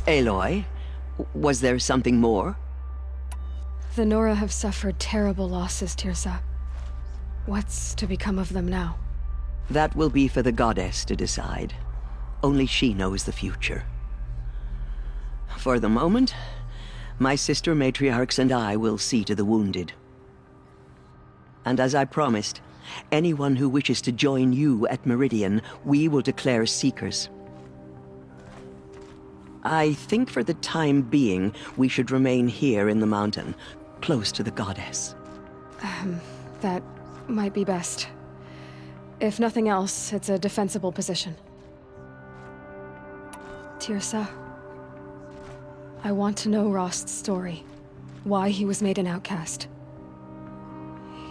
Aloy, was there something more? The Nora have suffered terrible losses, Tirsa. What's to become of them now? That will be for the goddess to decide. Only she knows the future. For the moment, my sister matriarchs and I will see to the wounded. And as I promised, anyone who wishes to join you at Meridian, we will declare seekers. I think for the time being, we should remain here in the mountain, close to the goddess. That might be best. If nothing else, it's a defensible position. Tirsa, I want to know Rost's story. Why he was made an outcast.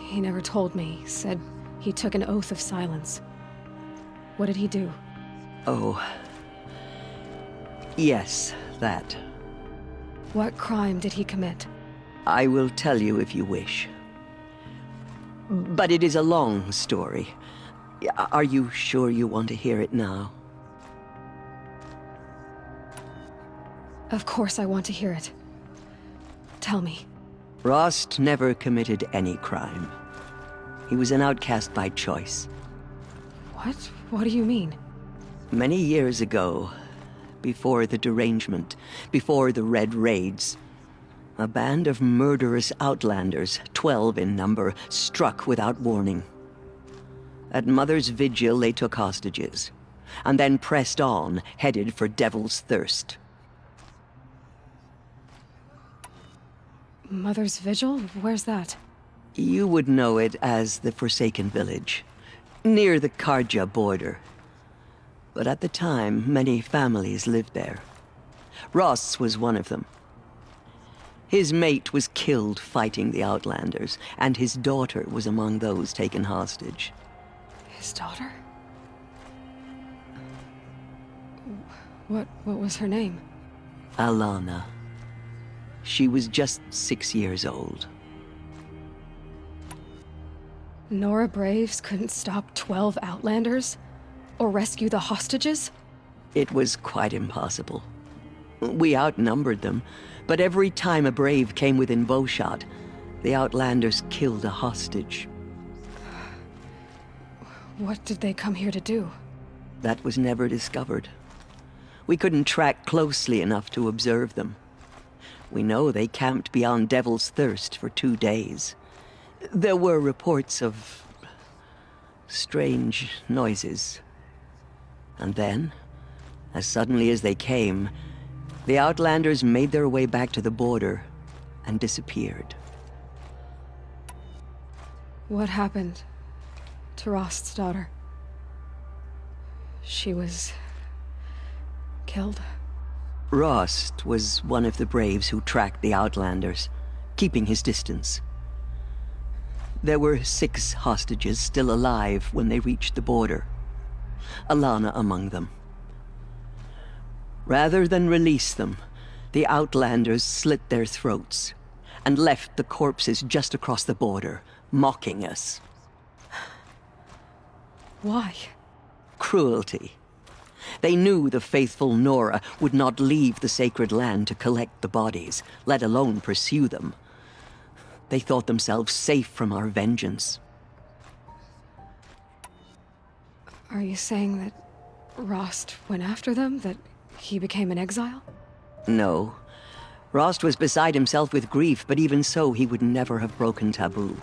He never told me, said he took an oath of silence. What did he do? Oh. Yes, that. What crime did he commit? I will tell you if you wish. But it is a long story. Are you sure you want to hear it now? Of course I want to hear it. Tell me. Rost never committed any crime. He was an outcast by choice. What? What do you mean? Many years ago, before the derangement, before the Red Raids, a band of murderous outlanders, 12 in number, struck without warning. At Mother's Vigil, they took hostages, and then pressed on, headed for Devil's Thirst. Mother's Vigil? Where's that? You would know it as the Forsaken Village, near the Karja border. But at the time, many families lived there. Ross was one of them. His mate was killed fighting the Outlanders, and his daughter was among those taken hostage. His daughter? What was her name? Alana. She was just 6 years old. Nora Braves couldn't stop 12 Outlanders? Or rescue the hostages? It was quite impossible. We outnumbered them, but every time a Brave came within bowshot, the Outlanders killed a hostage. What did they come here to do? That was never discovered. We couldn't track closely enough to observe them. We know they camped beyond Devil's Thirst for 2 days. There were reports of strange noises. And then, as suddenly as they came, the Outlanders made their way back to the border and disappeared. What happened to Rost's daughter? She was killed? Rost was one of the Braves who tracked the Outlanders, keeping his distance. There were 6 hostages still alive when they reached the border. Alana among them. Rather than release them, the Outlanders slit their throats and left the corpses just across the border, mocking us. Why? Cruelty. They knew the faithful Nora would not leave the sacred land to collect the bodies, let alone pursue them. They thought themselves safe from our vengeance. Are you saying that Rost went after them? That he became an exile? No. Rost was beside himself with grief, but even so, he would never have broken taboo.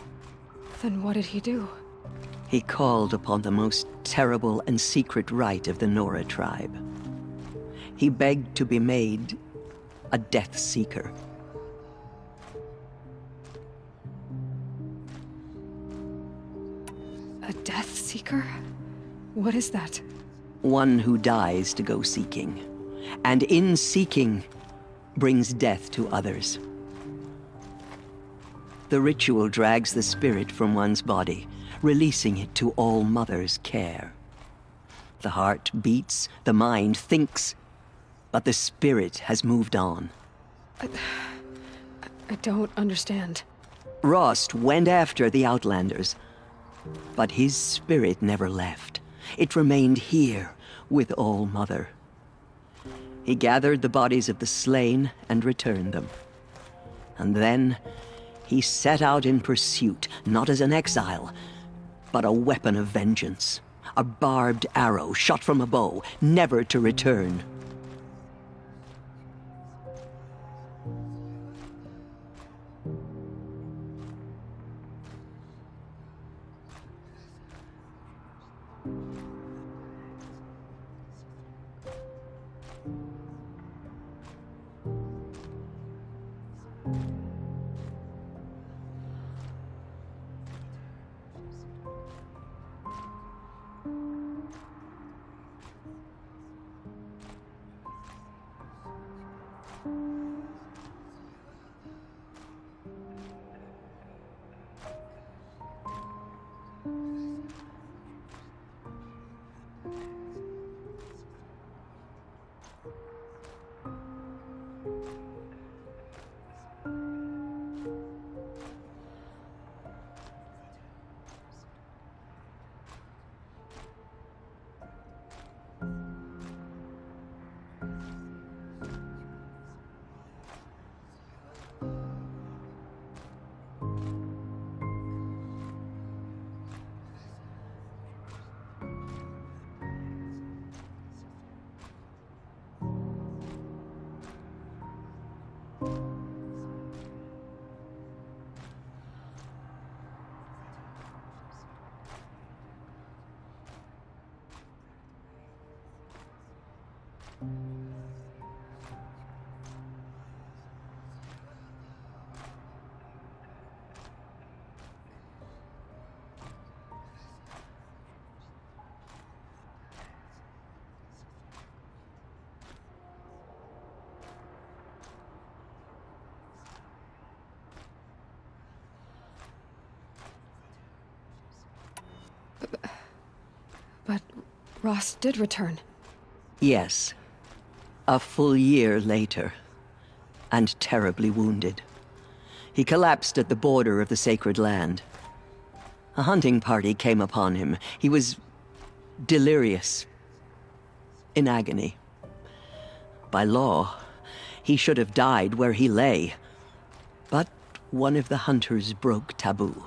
Then what did he do? He called upon the most terrible and secret rite of the Nora tribe. He begged to be made a Death Seeker. A Death Seeker? What is that? One who dies to go seeking, and in seeking, brings death to others. The ritual drags the spirit from one's body, releasing it to All Mother's care. The heart beats, the mind thinks, but the spirit has moved on. I don't understand. Rost went after the Outlanders, but his spirit never left. It remained here with All Mother. He gathered the bodies of the slain and returned them. And then he set out in pursuit, not as an exile, but a weapon of vengeance. A barbed arrow shot from a bow, never to return. But Ross did return. Yes. A full year later. And terribly wounded. He collapsed at the border of the sacred land. A hunting party came upon him. He was delirious. In agony. By law, he should have died where he lay. But one of the hunters broke taboo,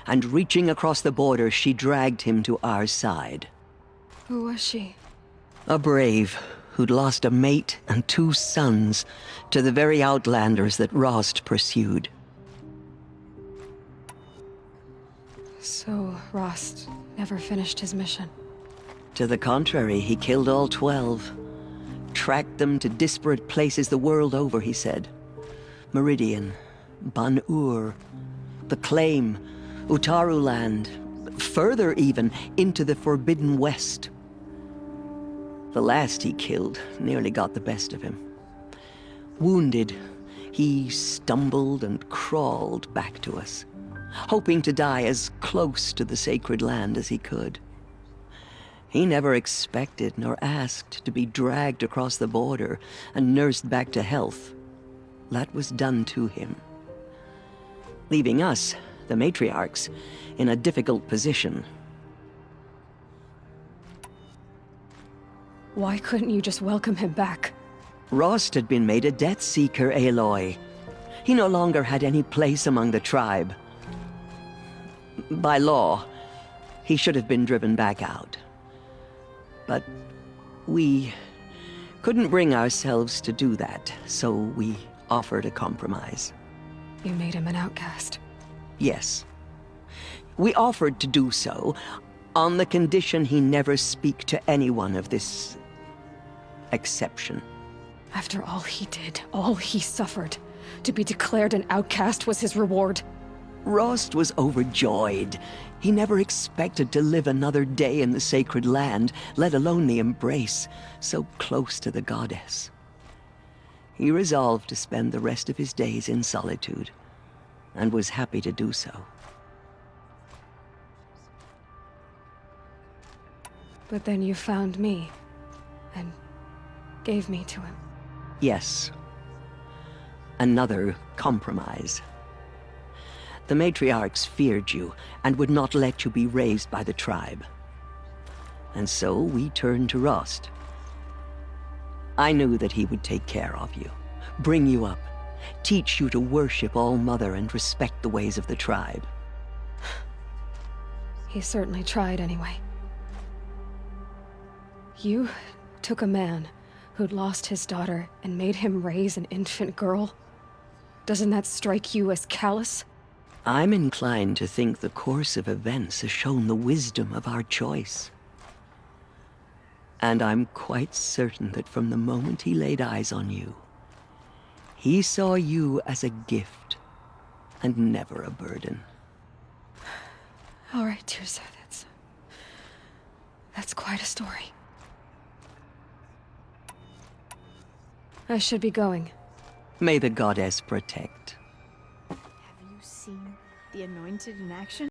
and reaching across the border, she dragged him to our side. Who was she? A brave who'd lost a mate and 2 sons to the very outlanders that Rost pursued. So Rost never finished his mission. To the contrary, he killed all 12. Tracked them to disparate places the world over, he said. Meridian, Ban-Ur, the Claim, Utaru land, further even, into the Forbidden West. The last he killed nearly got the best of him. Wounded, he stumbled and crawled back to us, hoping to die as close to the sacred land as he could. He never expected nor asked to be dragged across the border and nursed back to health. That was done to him. Leaving us, the matriarchs, in a difficult position. Why couldn't you just welcome him back? Rost had been made a Death Seeker, Aloy. He no longer had any place among the tribe. By law, he should have been driven back out. But we couldn't bring ourselves to do that, so we offered a compromise. You made him an outcast. Yes. We offered to do so on the condition he never speak to anyone of this exception. After all he did, all he suffered, to be declared an outcast was his reward. Rost was overjoyed. He never expected to live another day in the sacred land, let alone the embrace, so close to the goddess. He resolved to spend the rest of his days in solitude, and was happy to do so. But then you found me, and gave me to him. Yes. Another compromise. The matriarchs feared you, and would not let you be raised by the tribe. And so we turned to Rost. I knew that he would take care of you, bring you up, teach you to worship All-Mother and respect the ways of the tribe. He certainly tried anyway. You took a man who'd lost his daughter and made him raise an infant girl? Doesn't that strike you as callous? I'm inclined to think the course of events has shown the wisdom of our choice. And I'm quite certain that from the moment he laid eyes on you, he saw you as a gift and never a burden. All right, Tirsa, that's quite a story. I should be going. May the goddess protect. Have you seen the Anointed in action?